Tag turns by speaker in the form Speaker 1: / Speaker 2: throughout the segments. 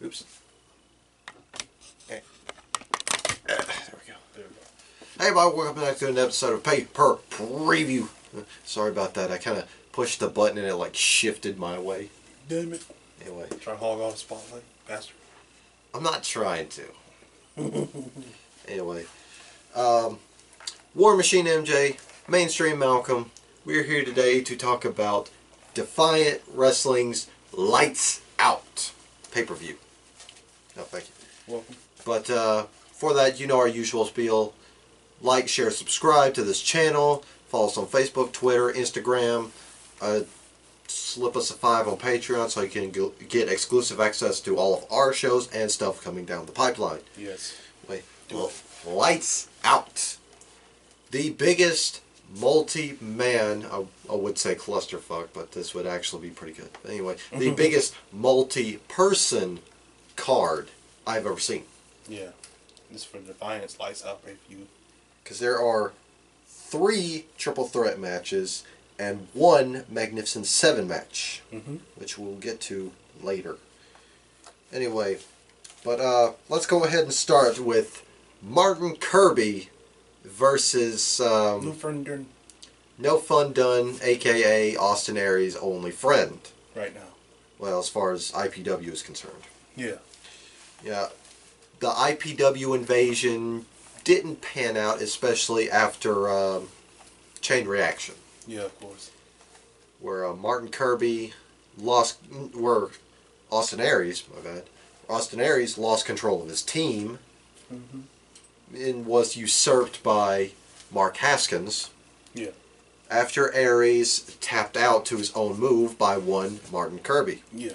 Speaker 1: Oops. There we go. Hey everybody, welcome back to an episode of Pay Per Preview. Sorry about that. I kind of pushed the button and it like shifted my way.
Speaker 2: Damn it.
Speaker 1: Anyway.
Speaker 2: Try to hog off the spotlight, bastard.
Speaker 1: I'm not trying to. Anyway. War Machine MJ, Mainstream Malcolm. We're here today to talk about Defiant Wrestling's Lights Out pay-per-view. No, thank you.
Speaker 2: Welcome.
Speaker 1: But for that, you know our usual spiel. Like, share, subscribe to this channel. Follow us on Facebook, Twitter, Instagram. Slip us a 5 on Patreon so you can get exclusive access to all of our shows and stuff coming down the pipeline.
Speaker 2: Yes.
Speaker 1: Wait. Well, Lights Out. The biggest multi-man, I would say clusterfuck, but this would actually be pretty good. But anyway, the biggest multi-person card I've ever seen.
Speaker 2: Yeah. This is for Defiant's Lights Out pay-per-view.
Speaker 1: Because there are 3 triple threat matches and 1 Magnificent 7 match, which we'll get to later. Anyway, but let's go ahead and start with Martin Kirby versus
Speaker 2: No Fun Done.
Speaker 1: No Fun Done, aka Austin Aries' only friend.
Speaker 2: Right now.
Speaker 1: Well, as far as IPW is concerned.
Speaker 2: Yeah.
Speaker 1: Yeah. The IPW invasion didn't pan out, especially after Chain Reaction.
Speaker 2: Yeah, of course.
Speaker 1: Where Martin Kirby lost, where Austin Aries, my bad, Austin Aries lost control of his team and was usurped by Mark Haskins.
Speaker 2: Yeah.
Speaker 1: After Aries tapped out to his own move by one Martin Kirby.
Speaker 2: Yeah.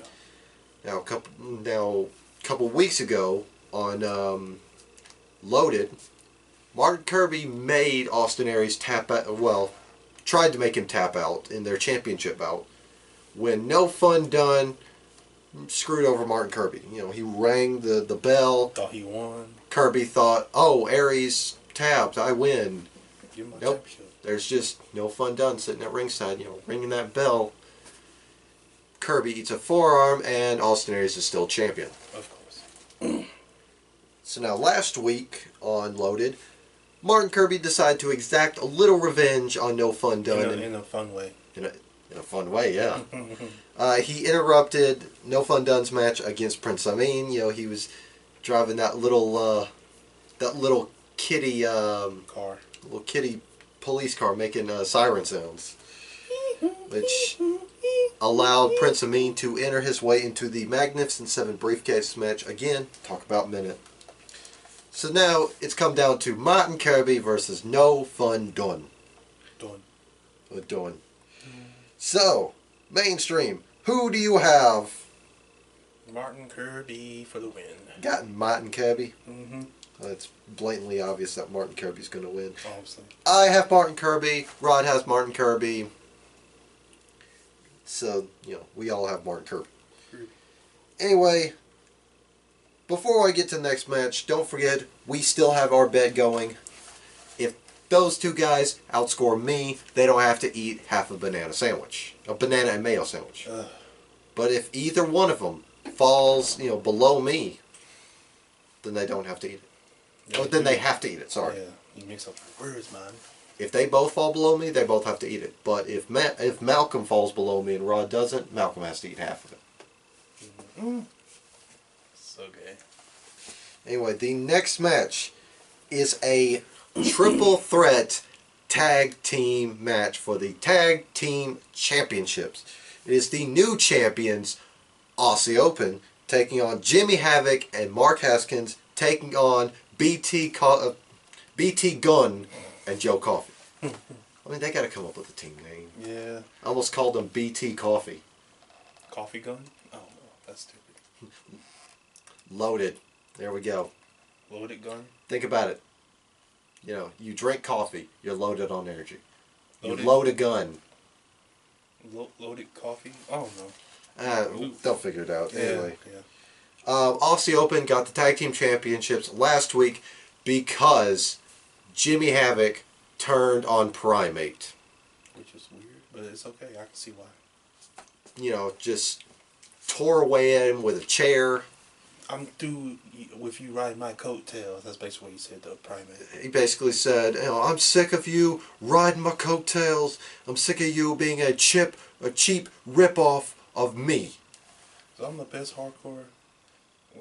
Speaker 1: Now, a couple weeks ago on Loaded, Martin Kirby made Austin Aries tap out, well, tried to make him tap out in their championship bout. When No Fun Done screwed over Martin Kirby. You know, he rang the bell.
Speaker 2: Thought he won.
Speaker 1: Kirby thought, oh, Aries tapped, I win.
Speaker 2: Give him my
Speaker 1: Nope.
Speaker 2: championship.
Speaker 1: There's just No Fun Done sitting at ringside, you know, ringing that bell. Kirby eats a forearm, and Austin Aries is still champion.
Speaker 2: Of course.
Speaker 1: So now, last week on Loaded, Martin Kirby decided to exact a little revenge on No Fun Done.
Speaker 2: In a fun way.
Speaker 1: In a fun way, yeah. He interrupted No Fun Done's match against Prince Amin. You know, he was driving that little kitty
Speaker 2: Car.
Speaker 1: little kitty police car making siren sounds, which allowed Prince Amin to enter his way into the Magnificent 7 briefcase match. Again, talk about minute. So now it's come down to Martin Kirby versus No Fun Done. Done. So, Mainstream, who do you have?
Speaker 2: Martin Kirby for the win.
Speaker 1: Got Martin Kirby. It's blatantly obvious that Martin Kirby's going to win.
Speaker 2: Obviously.
Speaker 1: I have Martin Kirby. Rod has Martin Kirby. So, you know, we all have Martin Kirby. Anyway, before I get to the next match, don't forget, we still have our bet going. If those two guys outscore me, they don't have to eat half a banana sandwich. A banana and mayo sandwich. But if either one of them falls, you know, below me, then they don't have to eat it.
Speaker 2: Yeah,
Speaker 1: Oh, then they have to eat it, sorry.
Speaker 2: Yeah, you mix up words, man.
Speaker 1: If they both fall below me, they both have to eat it. But if Malcolm falls below me and Rod doesn't, Malcolm has to eat half of it.
Speaker 2: So gay.
Speaker 1: Anyway, the next match is a triple threat tag team match for the tag team championships. It is the new champions, Aussie Open, taking on Jimmy Havoc and Mark Haskins, taking on BT Gunn and Joe Coffey. I mean, they got to come up with a team name.
Speaker 2: Yeah.
Speaker 1: I almost called them BT Coffee.
Speaker 2: Coffee gun? Oh, no. That's stupid.
Speaker 1: Loaded. There we go.
Speaker 2: Loaded gun?
Speaker 1: Think about it. You know, you drink coffee, you're loaded on energy.
Speaker 2: Loaded?
Speaker 1: You load a gun.
Speaker 2: Loaded coffee? Oh, no.
Speaker 1: They'll figure it out. Anyway.
Speaker 2: Yeah.
Speaker 1: Aussie Open got the tag team championships last week because Jimmy Havoc turned on Primate.
Speaker 2: Which is weird, but it's okay. I can see why.
Speaker 1: You know, just tore away at him with a chair.
Speaker 2: I'm through with you riding my coattails. That's basically what he said to Primate.
Speaker 1: He basically said, I'm sick of you riding my coattails. I'm sick of you being a cheap ripoff of me.
Speaker 2: So I'm the best hardcore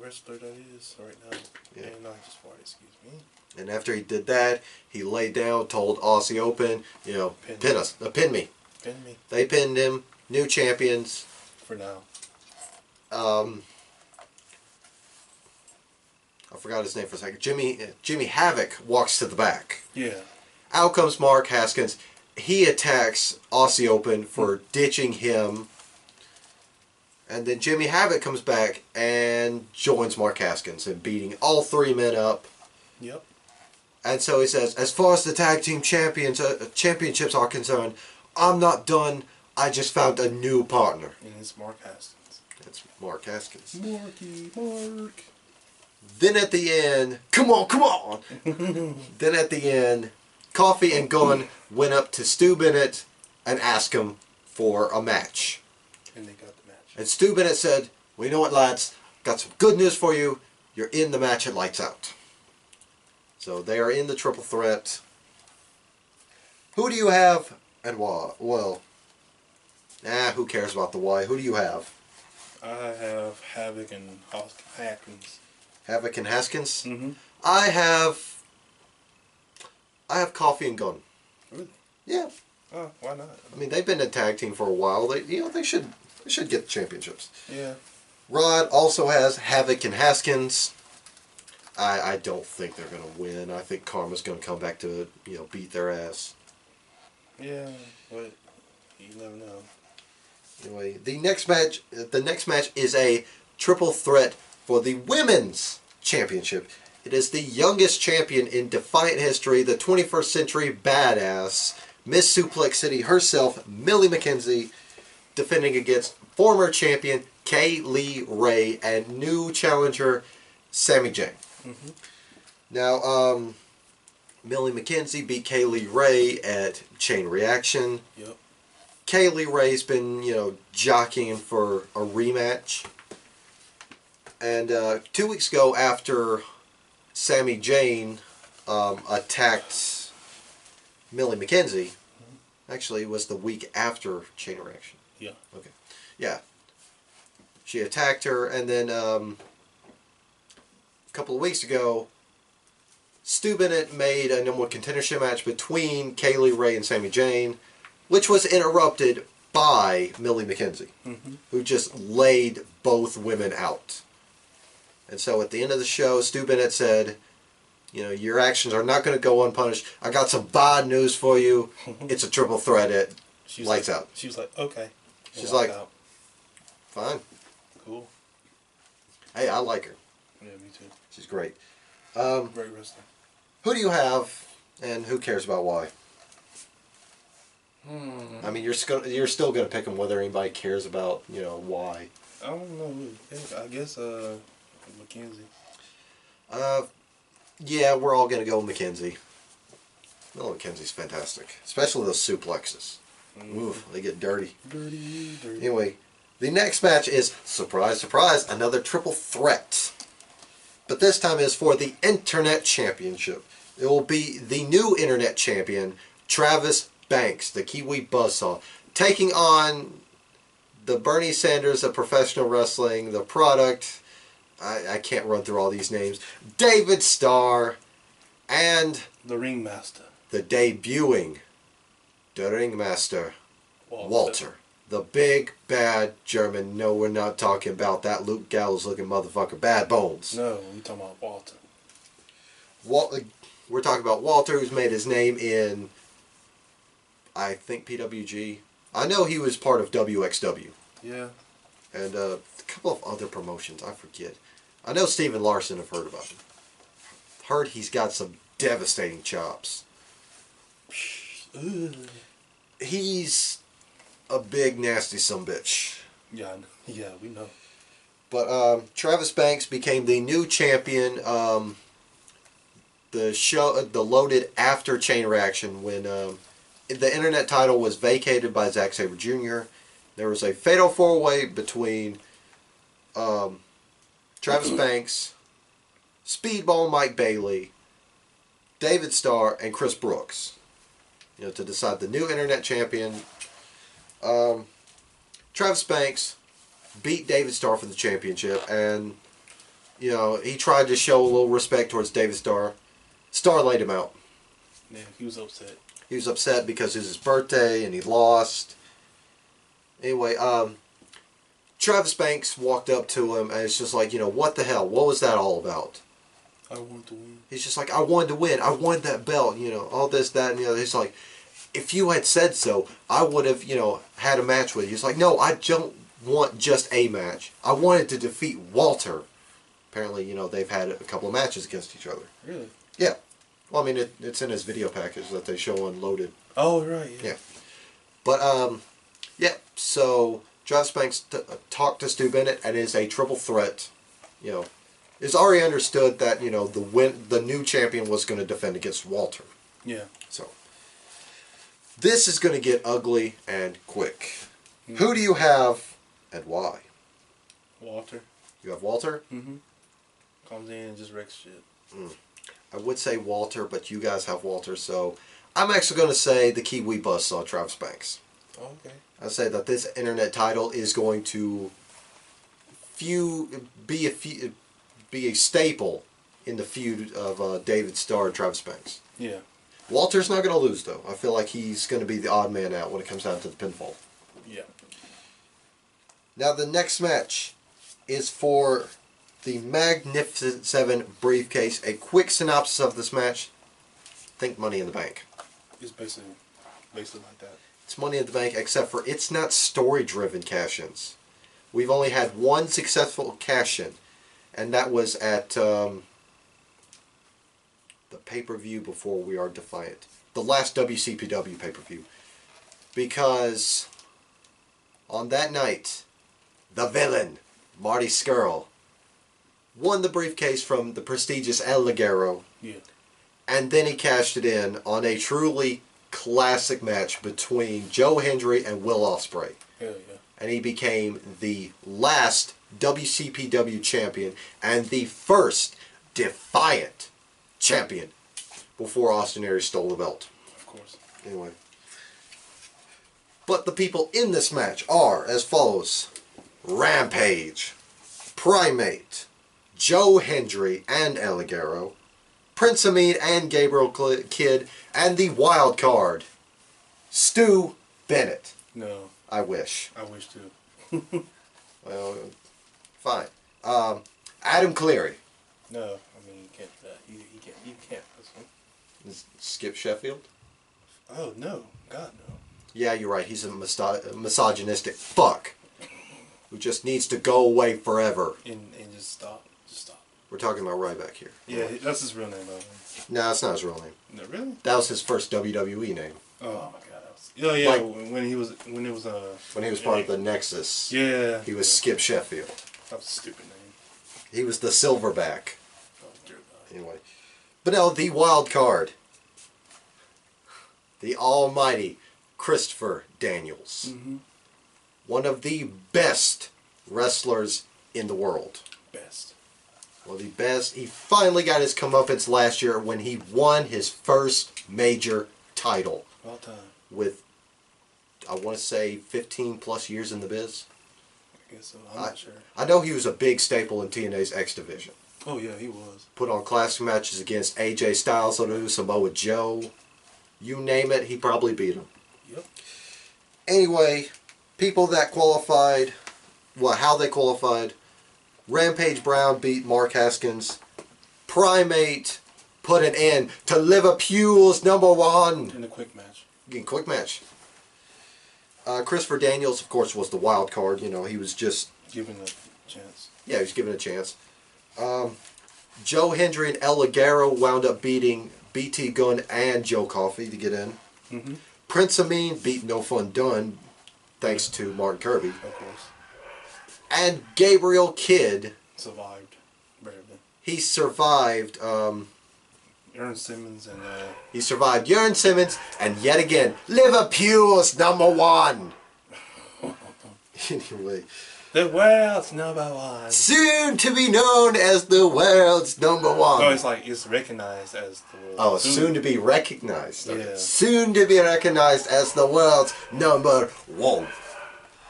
Speaker 2: wrestler that is right now.
Speaker 1: Yeah.
Speaker 2: And not just for excuse me.
Speaker 1: And after he did that, he laid down, told Aussie Open, pin us. Pin me.
Speaker 2: Pin me.
Speaker 1: They pinned him. New champions.
Speaker 2: For now.
Speaker 1: I forgot his name for a second. Jimmy Havoc walks to the back.
Speaker 2: Yeah.
Speaker 1: Out comes Mark Haskins. He attacks Aussie Open for ditching him. And then Jimmy Havoc comes back and joins Mark Haskins and beating all three men up.
Speaker 2: Yep.
Speaker 1: And so he says, as far as the tag team championships are concerned, I'm not done. I just found a new partner.
Speaker 2: And it's Mark Haskins.
Speaker 1: That's Mark Haskins.
Speaker 2: Mark.
Speaker 1: Then at the end, come on. Then at the end, Coffee and Gunn went up to Stu Bennett and asked him for a match.
Speaker 2: And they got the match.
Speaker 1: And Stu Bennett said, well, you know what, lads? Got some good news for you. You're in the match at Lights Out. So they are in the triple threat. Who do you have and why? Well, who cares about the why? Who do you have?
Speaker 2: I have Havoc and Haskins.
Speaker 1: Havoc and Haskins?
Speaker 2: Mm-hmm.
Speaker 1: I have Coffee and Gunn.
Speaker 2: Really?
Speaker 1: Yeah.
Speaker 2: Oh, why not?
Speaker 1: I mean, they've been a tag team for a while. They should get the championships.
Speaker 2: Yeah.
Speaker 1: Rod also has Havoc and Haskins. I don't think they're going to win. I think Karma's going to come back to beat their ass.
Speaker 2: Yeah, but you never know.
Speaker 1: Anyway, the next match is a triple threat for the women's championship. It is the youngest champion in Defiant history, the 21st century badass, Miss Suplex City herself, Millie McKenzie, defending against former champion Kay Lee Ray and new challenger Sami Zayn.
Speaker 2: Mm-hmm.
Speaker 1: Now, Millie McKenzie beat Kay Lee Ray at Chain Reaction.
Speaker 2: Yep.
Speaker 1: Kay Lee Ray's been, jockeying for a rematch. And 2 weeks ago, after Sami Zayn attacked Millie McKenzie, actually it was the week after Chain Reaction.
Speaker 2: Yeah.
Speaker 1: Okay. Yeah. She attacked her, and then a couple of weeks ago, Stu Bennett made a number one contendership match between Kay Lee Ray and Sami Zayn, which was interrupted by Millie McKenzie, who just laid both women out. And so at the end of the show, Stu Bennett said, your actions are not going to go unpunished. I got some bad news for you. It's a triple threat at Lights Out.
Speaker 2: She was like, okay.
Speaker 1: She's like, fine.
Speaker 2: Cool.
Speaker 1: Hey, I like her.
Speaker 2: Yeah, me too.
Speaker 1: She's great.
Speaker 2: Great wrestler.
Speaker 1: Who do you have, and who cares about why? I mean, you're still gonna pick them whether anybody cares about why.
Speaker 2: I don't know. I guess McKenzie.
Speaker 1: Yeah, we're all gonna go with McKenzie. Millie McKenzie's fantastic, especially those suplexes. Oof, they get dirty.
Speaker 2: Dirty.
Speaker 1: Anyway, the next match is, surprise, surprise, another triple threat. But this time is for the Internet Championship. It will be the new Internet Champion, Travis Banks, the Kiwi Buzzsaw, taking on the Bernie Sanders of professional wrestling, the Product, I can't run through all these names, David Starr, and
Speaker 2: the Ringmaster.
Speaker 1: The Ringmaster, Walter. The big, bad German. No, we're not talking about that Luke Gallows looking motherfucker, Bad Bones.
Speaker 2: No, we're talking about Walter.
Speaker 1: We're talking about Walter, who's made his name in, I think, PWG. I know he was part of WXW.
Speaker 2: Yeah.
Speaker 1: And a couple of other promotions, I forget. I know Steven Larson, have heard about him. Heard he's got some devastating chops. He's a big, nasty sumbitch.
Speaker 2: Yeah, we know.
Speaker 1: But Travis Banks became the new champion. The loaded after Chain Reaction when the Internet title was vacated by Zack Sabre Jr. There was a fatal four-way between Travis Banks, Speedball Mike Bailey, David Starr, and Chris Brooks. You know, to decide the new internet champion. Travis Banks beat David Starr for the championship, and you know, he tried to show a little respect towards David Starr. Starr laid him out.
Speaker 2: Yeah, he was upset.
Speaker 1: He was upset because it was his birthday and he lost. Anyway, Travis Banks walked up to him and it's just like, you know, what the hell? What was that all about?
Speaker 2: I wanted to win.
Speaker 1: He's just like, I wanted to win. I wanted that belt, you know, all this, that, and the other. He's like, if you had said so, I would have, you know, had a match with you. He's like, no, I don't want just a match. I wanted to defeat Walter. Apparently, you know, they've had a couple of matches against each other.
Speaker 2: Really?
Speaker 1: Yeah. Well, I mean, it's in his video package that they show unloaded.
Speaker 2: Oh, right, yeah.
Speaker 1: Yeah. But, yeah, so Travis Banks talked to Stu Bennett and is a triple threat. You know, it's already understood that, you know, the new champion was going to defend against Walter.
Speaker 2: Yeah.
Speaker 1: So, this is going to get ugly and quick. Who do you have and why?
Speaker 2: Walter.
Speaker 1: You have Walter?
Speaker 2: Mm-hmm. Comes in and just wrecks shit.
Speaker 1: I would say Walter, but you guys have Walter, so I'm actually going to say the Kiwi Bus saw Travis Banks.
Speaker 2: Oh, okay.
Speaker 1: I say that this internet title is going to be a staple in the feud of David Starr and Travis Banks.
Speaker 2: Yeah.
Speaker 1: Walter's not going to lose, though. I feel like he's going to be the odd man out when it comes down to the pinfall.
Speaker 2: Yeah.
Speaker 1: Now, the next match is for the Magnificent 7 briefcase. A quick synopsis of this match. Think Money in the Bank.
Speaker 2: It's basically like that.
Speaker 1: It's Money in the Bank, except for it's not story-driven cash-ins. We've only had one successful cash-in, and that was at the pay-per-view before We Are Defiant. The last WCPW pay-per-view. Because on that night, the villain, Marty Scurll, won the briefcase from the prestigious El Ligero.
Speaker 2: Yeah.
Speaker 1: And then he cashed it in on a truly classic match between Joe Hendry and Will Ospreay.
Speaker 2: Hell yeah.
Speaker 1: And he became the last WCPW champion and the first Defiant champion before Austin Aries stole the belt.
Speaker 2: Of course.
Speaker 1: Anyway. But the people in this match are as follows. Rampage, Primate, Joe Hendry and El Ligero, Prince Amin and Gabriel Kidd, and the wild card, Stu Bennett.
Speaker 2: No.
Speaker 1: I wish.
Speaker 2: I wish too.
Speaker 1: Well, fine. Adam Cleary.
Speaker 2: No, I mean, you can't do that. You can't.
Speaker 1: Skip Sheffield.
Speaker 2: Oh, no. God, no.
Speaker 1: Yeah, you're right. He's a misogynistic fuck who just needs to go away forever.
Speaker 2: And just stop. Just stop.
Speaker 1: We're talking about Ryback here.
Speaker 2: Yeah, that's his real name, by the way.
Speaker 1: No, that's not his real name.
Speaker 2: No, really?
Speaker 1: That was his first WWE name.
Speaker 2: Oh my god. That was, yeah,
Speaker 1: Like,
Speaker 2: when it was
Speaker 1: when he was part of the Nexus.
Speaker 2: Yeah.
Speaker 1: He was Skip Sheffield.
Speaker 2: That was a stupid name.
Speaker 1: He was the Silverback.
Speaker 2: Oh, dear God.
Speaker 1: Anyway. But no, the wild card. The almighty Christopher Daniels.
Speaker 2: Mm-hmm.
Speaker 1: One of the best wrestlers in the world.
Speaker 2: Best.
Speaker 1: Well, the best. He finally got his comeuppance last year when he won his first major title.
Speaker 2: All time.
Speaker 1: With, I want to say, 15 plus years in the biz.
Speaker 2: I guess so. I'm not sure.
Speaker 1: I know he was a big staple in TNA's X Division.
Speaker 2: Oh, yeah, he was.
Speaker 1: Put on classic matches against AJ Styles, Samoa Joe. You name it, he probably beat him.
Speaker 2: Yep.
Speaker 1: Anyway, people that qualified, well, how they qualified. Rampage Brown beat Mark Haskins. Primate put an end to Liverpool's #1.
Speaker 2: In a quick match.
Speaker 1: Quick match. Christopher Daniels, of course, was the wild card. You know, he was just...
Speaker 2: Given a chance.
Speaker 1: Yeah, he was given a chance. Joe Hendry and El Ligero wound up beating BT Gunn and Joe Coffey to get in.
Speaker 2: Mm-hmm.
Speaker 1: Prince Amin beat No Fun Done, thanks to Martin Kirby.
Speaker 2: Of course.
Speaker 1: And Gabriel Kidd.
Speaker 2: Survived. Barely.
Speaker 1: He survived...
Speaker 2: Aaron Simmons and...
Speaker 1: he survived Jurgen Simmons, and yet again, Liverpool's #1. Anyway,
Speaker 2: The world's #1.
Speaker 1: Soon to be known as the world's #1.
Speaker 2: No, it's like it's recognized as the world.
Speaker 1: Oh, soon to be recognized. Okay.
Speaker 2: Yeah.
Speaker 1: Soon to be recognized as the world's #1.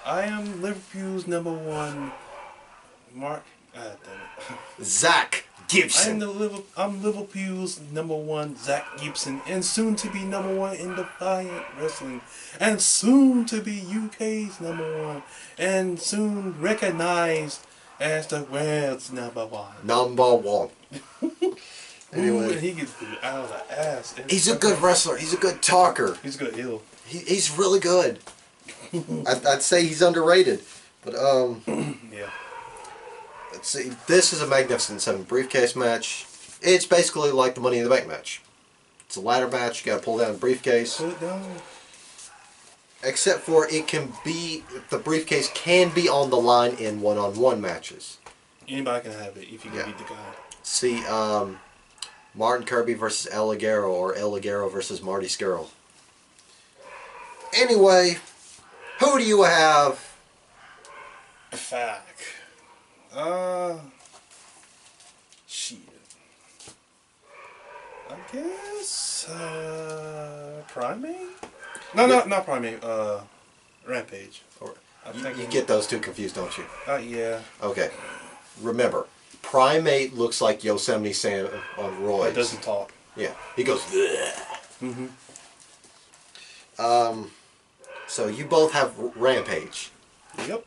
Speaker 2: I am Liverpool's #1. Mark. Damn it.
Speaker 1: Zach Gibson.
Speaker 2: I'm Liverpool's #1 Zach Gibson, and soon to be #1 in Defiant Wrestling, and soon to be UK's #1, and soon recognized as the world's #1.
Speaker 1: #1.
Speaker 2: Anyway,
Speaker 1: Anyway,
Speaker 2: he gets out of the ass.
Speaker 1: he's a good wrestler. He's a good talker.
Speaker 2: He's good heel.
Speaker 1: He's really good. I'd say he's underrated. But
Speaker 2: Yeah.
Speaker 1: let's see. This is a Magnificent 7 briefcase match. It's basically like the Money in the Bank match. It's a ladder match. You got to pull down the briefcase.
Speaker 2: Put it down.
Speaker 1: Except for the briefcase can be on the line in one-on-one matches.
Speaker 2: Anybody can have it if you can beat the guy.
Speaker 1: See, Martin Kirby versus El Ligero, or El Ligero versus Marty Skrull. Anyway, who do you have?
Speaker 2: Fuck. Shit. I guess, Primate? No, not Primate, Rampage.
Speaker 1: You get those two confused, don't you?
Speaker 2: Yeah.
Speaker 1: Okay. Remember, Primate looks like Yosemite Sam on roids.
Speaker 2: It doesn't talk.
Speaker 1: Yeah. He goes,
Speaker 2: Mm-hmm.
Speaker 1: So you both have Rampage.
Speaker 2: Yep.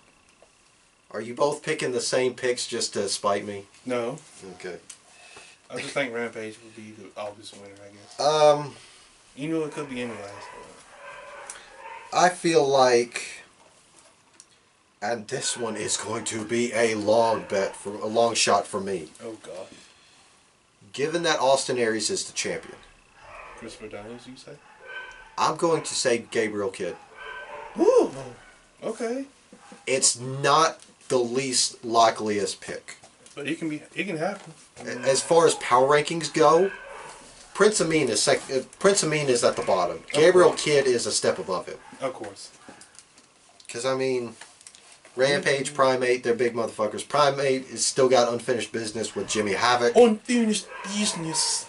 Speaker 1: Are you both picking the same picks just to spite me?
Speaker 2: No.
Speaker 1: Okay.
Speaker 2: I just think Rampage would be the obvious winner, I guess. You know, it could be anyway. So.
Speaker 1: I feel like, and this one is going to be a long shot for me.
Speaker 2: Oh God.
Speaker 1: Given that Austin Aries is the champion,
Speaker 2: Christopher Daniels, you say?
Speaker 1: I'm going to say Gabriel Kidd.
Speaker 2: Woo! Okay.
Speaker 1: It's not the least likeliest pick.
Speaker 2: But it can happen.
Speaker 1: As far as power rankings go, Prince Amin is at the bottom. Gabriel Kidd is a step above him.
Speaker 2: Of course.
Speaker 1: Because, I mean, Rampage, Primate, they're big motherfuckers. Primate has still got unfinished business with Jimmy Havoc.
Speaker 2: Unfinished business.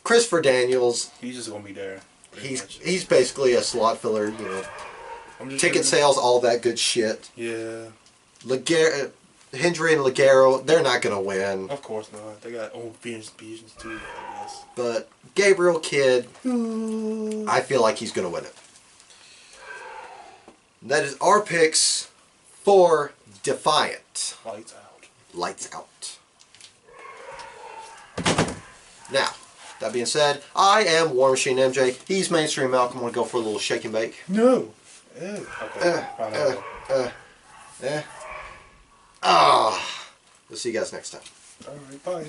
Speaker 1: Christopher Daniels,
Speaker 2: He's just gonna be there.
Speaker 1: he's basically a slot filler, you know. Ticket sales, all that good shit.
Speaker 2: Yeah.
Speaker 1: Hendry and Ligero, they're not going to win.
Speaker 2: Of course not. They got unfinished business too, I guess.
Speaker 1: But Gabriel Kidd, I feel like he's going to win it. That is our picks for Defiant.
Speaker 2: Lights out.
Speaker 1: Lights out. Now, that being said, I am War Machine MJ. He's Mainstream Malcolm. Want to go for a little shake and bake?
Speaker 2: No. Ew. Okay.
Speaker 1: We'll see you guys next time.
Speaker 2: Alright, bye.